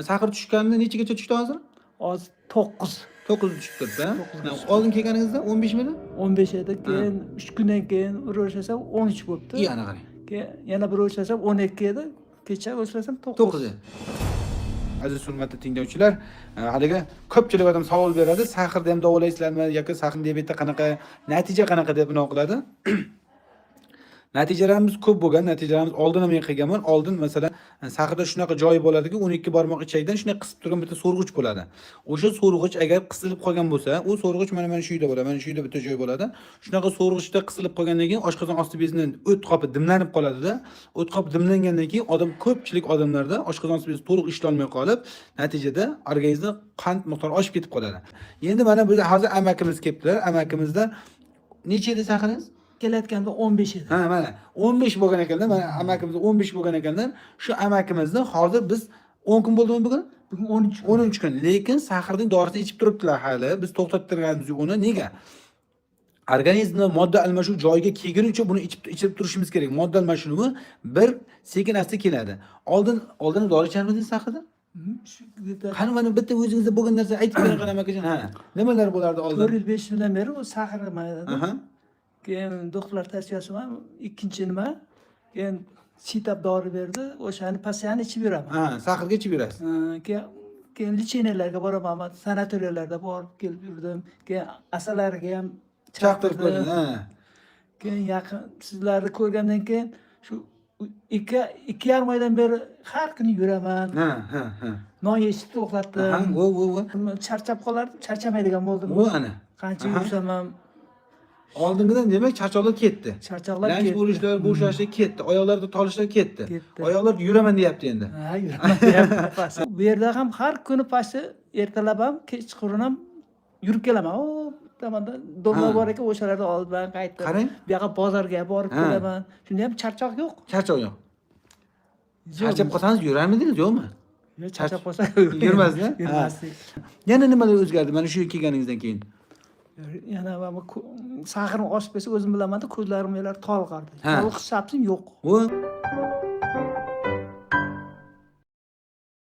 Saqir tushganda nechigacha tushdi hozir? Hozir 9. 9 tushib turibdi. To'qqiz. Oldin kelganingizda 15 midi? 15 edi. Keyin 3 kundan keyin bir o'lchasam 13 bo'libdi. Yana qarang. Keyin yana bir o'lchasam 12 edi. Kecha o'lchasam 9. 9. Aziz hurmatli tinglovchilar, haliga ko'pchilik odam savol beradi, saqirda ham davolaysizlarmi yoki saqir diabeti qanaqa, natija qanaqa deb bino qiladi. Natijalarimiz ko'p bo'lgan, natijalarimiz oldin ham men qilganman. Oldin masalan, saqirda shunaqa joyi bo'ladiki, 12 barmoq ichagidan shunday qisib turgan bitta so'rg'ich bo'ladi. O'sha so'rg'ich agar qisilib qolgan bo'lsa, u so'rg'ich mana shu yerda bo'ladi, mana shu yerda bitta joy bo'ladi. Shunaqa so'rg'ichda qisilib qolgandan keyin oshqozon osti bezining o't qopi dimlanib qoladi-da. O't qopi dimlangandan keyin ko'pchilik odamlarda oshqozon osti bezi to'liq ishlay olmay qolib, natijada organizmda qand miqdori oshib ketib qoladi. Endi mana bu hozir amakimiz kelibdilar. Amakimizda necha edi saqiringiz? Kelayotganda 15 edi. Ha, mana 15 bo'lgan ekanda, mana amakimiz 15 bo'lgan ekanda, shu amakimizni hozir biz 10 kun bo'ldimi bugun? Bugun 13 kun. 13 kun. Lekin saqirning dorisini ichib turibdilar hali. Biz to'xtattirganmiz uni. Nega? Organizmda modda almashuv joyiga kelgunicha buni ichib turishimiz kerak. Modda almashuvi bir sekin-asta keladi. Oldin dori icharmidingiz saqirda? Qani mana bitta o'zingizda bo'lgan narsa aytib bering qana amakajon. Ha. Nimalar bo'lardi oldin? 4 yil 5 yildan beri u saqirmaydi. Aha. Keyin doktorlar tavsiyasi bilan ikkinchi nima? Keyin sitab dori berdi. O'shani pasiyani ichib yuraman. Ha, saqirga ichib yurasiz. Keyin lichenelarga boraman, sanatoriyalarda borib kelib yurdim. Keyin asalariga ham Chaqtirib qo'ydim. Ha. Keyin yaqin sizlarni ko'rgandan keyin shu 2,5 oydan beri har kuni yuraman. Ha. Non yeyishni to'xtatdim. Ha, vo. Charchab qolardim, charchamaydigan bo'ldim. Bu ana. Qancha yursam ham Oldingidan demak charchoqlar ketdi. charchoqlar Lanch bo'lishlar, bo'shashlar ketdi. Oyoqlarda tolishlar ketdi. Ketdi. Oyoqlar yuraman deyapti endi. ha yuraman deyapti. Bu yerda ham har kuni pasti ertalab ham, kechqurun ham yurib kelaman. O, tomonda domla bor ekan, o'shalarda oldidan qaytib. Qarang. Bu yoqqa bozorga borib kelaman. Shunda ham charchoq yo'q. Charchoq yo'q. Charchab qolsangiz yurarmidingiz, yo'qmi? Charchab qolsa Yurmasdi? Yurmasdik. Yana nimalar o'zgardi mana shu kelganingizdan keyin? Yana saqirni oshib kelsa o'zim bilaman-da, ko'zlarim tolqardi. Ha. Toliq hisobim yo'q. Bu